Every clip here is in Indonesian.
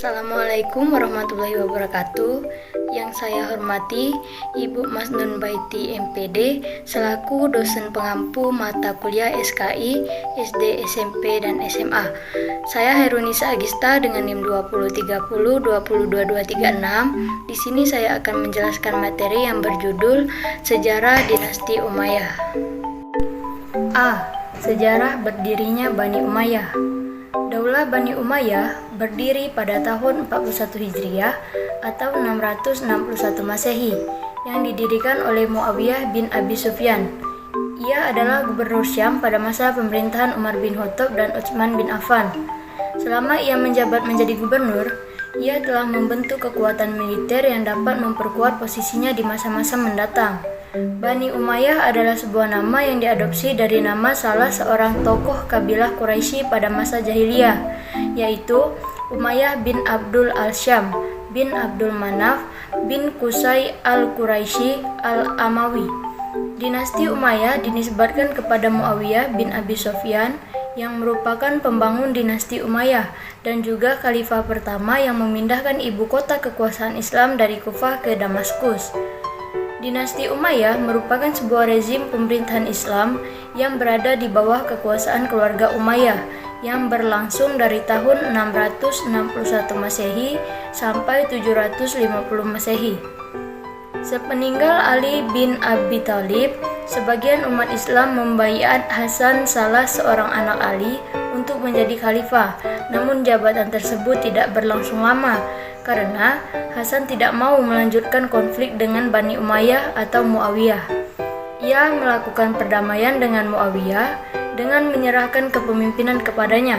Assalamualaikum warahmatullahi wabarakatuh. Yang saya hormati Ibu Masnun Baiti MPD selaku dosen pengampu mata kuliah SKI, SD, SMP, dan SMA. Saya Herunisa Agista dengan NIM 203022236. Di sini saya akan menjelaskan materi yang berjudul Sejarah Dinasti Umayyah. A. Sejarah berdirinya Bani Umayyah. Daulah Bani Umayyah berdiri pada tahun 41 Hijriah atau 661 Masehi yang didirikan oleh Muawiyah bin Abi Sufyan. Ia adalah gubernur Syam pada masa pemerintahan Umar bin Khattab dan Utsman bin Affan. Selama ia menjabat menjadi gubernur, ia telah membentuk kekuatan militer yang dapat memperkuat posisinya di masa-masa mendatang. Bani Umayyah adalah sebuah nama yang diadopsi dari nama salah seorang tokoh kabilah Quraisy pada masa jahiliyah, yaitu Umayyah bin Abdul al-Syam bin Abdul Manaf bin Qusay al-Quraisy al-Amawi. Dinasti Umayyah dinisbatkan kepada Muawiyah bin Abi Sufyan yang merupakan pembangun dinasti Umayyah dan juga khalifah pertama yang memindahkan ibu kota kekuasaan Islam dari Kufah ke Damaskus. Dinasti Umayyah merupakan sebuah rezim pemerintahan Islam yang berada di bawah kekuasaan keluarga Umayyah yang berlangsung dari tahun 661 Masehi sampai 750 Masehi. Sepeninggal Ali bin Abi Thalib, sebagian umat Islam membaiat Hasan, salah seorang anak Ali, untuk menjadi khalifah. Namun jabatan tersebut tidak berlangsung lama karena Hasan tidak mau melanjutkan konflik dengan Bani Umayyah atau Muawiyah. Ia melakukan perdamaian dengan Muawiyah dengan menyerahkan kepemimpinan kepadanya.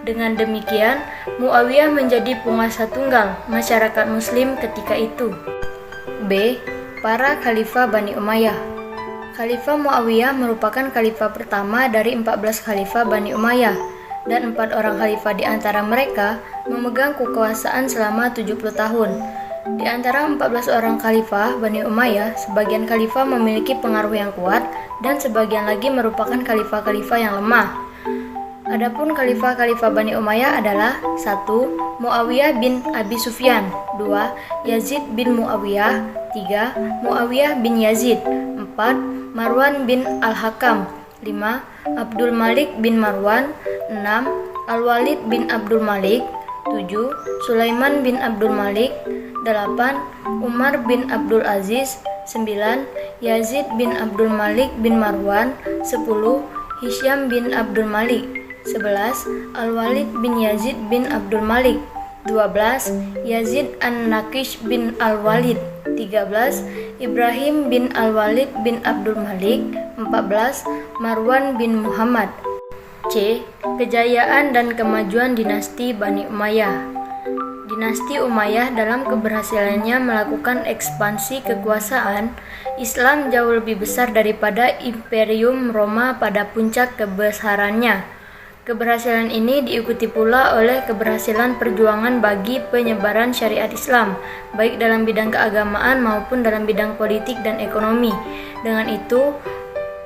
Dengan demikian, Muawiyah menjadi penguasa tunggal masyarakat Muslim ketika itu. B. Para Khalifah Bani Umayyah. Khalifah Muawiyah merupakan khalifah pertama dari 14 khalifah Bani Umayyah, dan 4 orang khalifah di antara mereka memegang kekuasaan selama 70 tahun. Di antara 14 orang khalifah Bani Umayyah, sebagian khalifah memiliki pengaruh yang kuat dan sebagian lagi merupakan khalifah-khalifah yang lemah. Adapun khalifah-khalifah Bani Umayyah adalah 1. Muawiyah bin Abi Sufyan, 2. Yazid bin Muawiyah, 3. Muawiyah bin Yazid, 4. Marwan bin Al-Hakam, 5. Abdul Malik bin Marwan, 6. Al-Walid bin Abdul Malik, 7. Sulaiman bin Abdul Malik, 8. Umar bin Abdul Aziz, 9. Yazid bin Abdul Malik bin Marwan, 10. Hisyam bin Abdul Malik, 11. Al-Walid bin Yazid bin Abdul Malik, 12. Yazid an-Naqish bin Al-Walid, 13. Ibrahim bin Al-Walid bin Abdul Malik, 14. Marwan bin Muhammad. C. Kejayaan dan kemajuan dinasti Bani Umayyah. Dinasti Umayyah dalam keberhasilannya melakukan ekspansi kekuasaan Islam jauh lebih besar daripada Imperium Roma pada puncak kebesarannya. Keberhasilan ini diikuti pula oleh keberhasilan perjuangan bagi penyebaran syariat Islam, baik dalam bidang keagamaan maupun dalam bidang politik dan ekonomi. Dengan itu,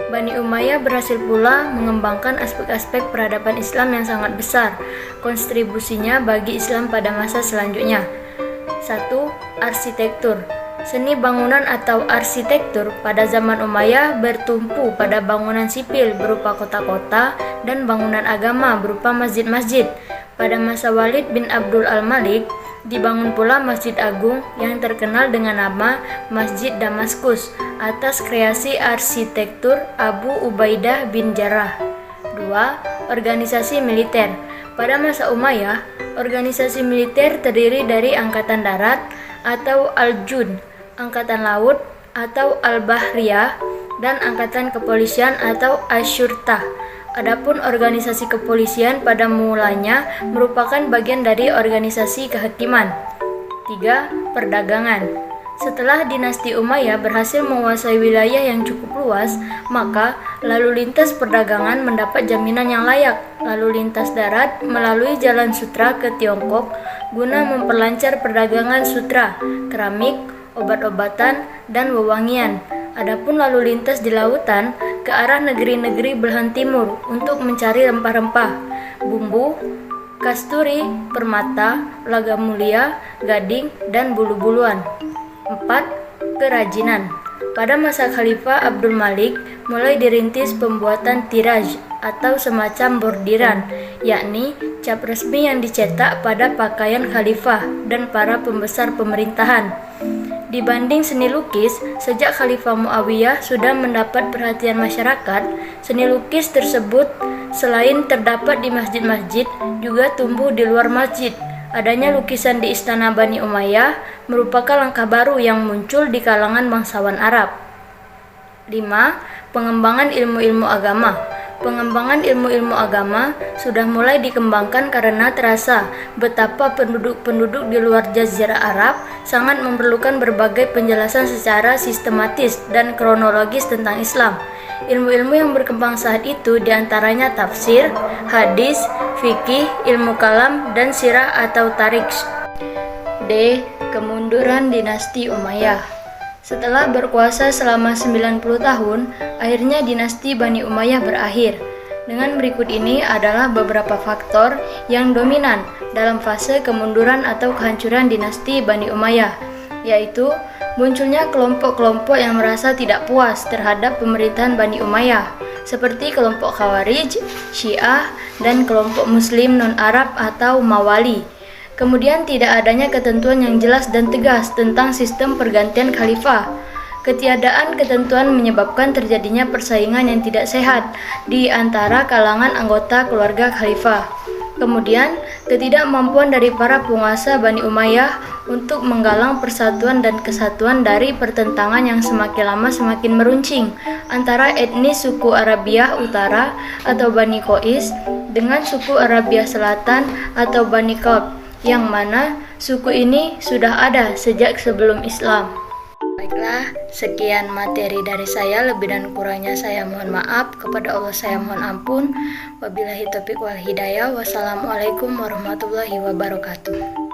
Bani Umayyah berhasil pula mengembangkan aspek-aspek peradaban Islam yang sangat besar. Kontribusinya bagi Islam pada masa selanjutnya. 1. Arsitektur. Seni bangunan atau arsitektur pada zaman Umayyah bertumpu pada bangunan sipil berupa kota-kota dan bangunan agama berupa masjid-masjid. Pada masa Walid bin Abdul al-Malik, dibangun pula Masjid Agung yang terkenal dengan nama Masjid Damaskus atas kreasi arsitektur Abu Ubaidah bin Jarrah. 2. Organisasi militer. Pada masa Umayyah, organisasi militer terdiri dari Angkatan Darat atau Al-Jund, Angkatan Laut atau Al-Bahriyah, dan Angkatan Kepolisian atau Asyurtah. Adapun organisasi kepolisian pada mulanya merupakan bagian dari organisasi kehakiman. 3. Perdagangan. Setelah dinasti Umayyah berhasil menguasai wilayah yang cukup luas, maka lalu lintas perdagangan mendapat jaminan yang layak. Lalu lintas darat melalui jalan sutra ke Tiongkok guna memperlancar perdagangan sutra, keramik, obat-obatan, dan wewangian. Adapun lalu lintas di lautan ke arah negeri-negeri belahan timur untuk mencari rempah-rempah, bumbu, Kasturi, Permata, Lagam Mulia, Gading, dan Bulu-Buluan. 4. Kerajinan. Pada masa Khalifah Abdul Malik, mulai dirintis pembuatan tiraj atau semacam bordiran, yakni cap resmi yang dicetak pada pakaian khalifah dan para pembesar pemerintahan. Dibanding seni lukis, sejak Khalifah Muawiyah sudah mendapat perhatian masyarakat, seni lukis tersebut selain terdapat di masjid-masjid, juga tumbuh di luar masjid. Adanya lukisan di Istana Bani Umayyah merupakan langkah baru yang muncul di kalangan bangsawan Arab. 5. Pengembangan ilmu-ilmu agama. Pengembangan ilmu-ilmu agama sudah mulai dikembangkan karena terasa betapa penduduk-penduduk di luar Jazirah Arab sangat memerlukan berbagai penjelasan secara sistematis dan kronologis tentang Islam. Ilmu-ilmu yang berkembang saat itu diantaranya tafsir, hadis, fikih, ilmu kalam, dan sirah atau tarikh. D. Kemunduran dinasti Umayyah. Setelah berkuasa selama 90 tahun, akhirnya dinasti Bani Umayyah berakhir. Dengan berikut ini adalah beberapa faktor yang dominan dalam fase kemunduran atau kehancuran dinasti Bani Umayyah, yaitu munculnya kelompok-kelompok yang merasa tidak puas terhadap pemerintahan Bani Umayyah, seperti kelompok Khawarij, Syiah, dan kelompok Muslim non-Arab atau Mawali. Kemudian tidak adanya ketentuan yang jelas dan tegas tentang sistem pergantian khalifah. Ketiadaan ketentuan menyebabkan terjadinya persaingan yang tidak sehat di antara kalangan anggota keluarga khalifah. Kemudian, ketidakmampuan dari para penguasa Bani Umayyah untuk menggalang persatuan dan kesatuan dari pertentangan yang semakin lama semakin meruncing antara etnis suku Arabia Utara atau Bani Qais dengan suku Arabia Selatan atau Bani Kalb, yang mana suku ini sudah ada sejak sebelum Islam. Baiklah, sekian materi dari saya. Lebih dan kurangnya saya mohon maaf. Kepada Allah saya mohon ampun. Wabillahi taufiq wal hidayah. Wassalamualaikum warahmatullahi wabarakatuh.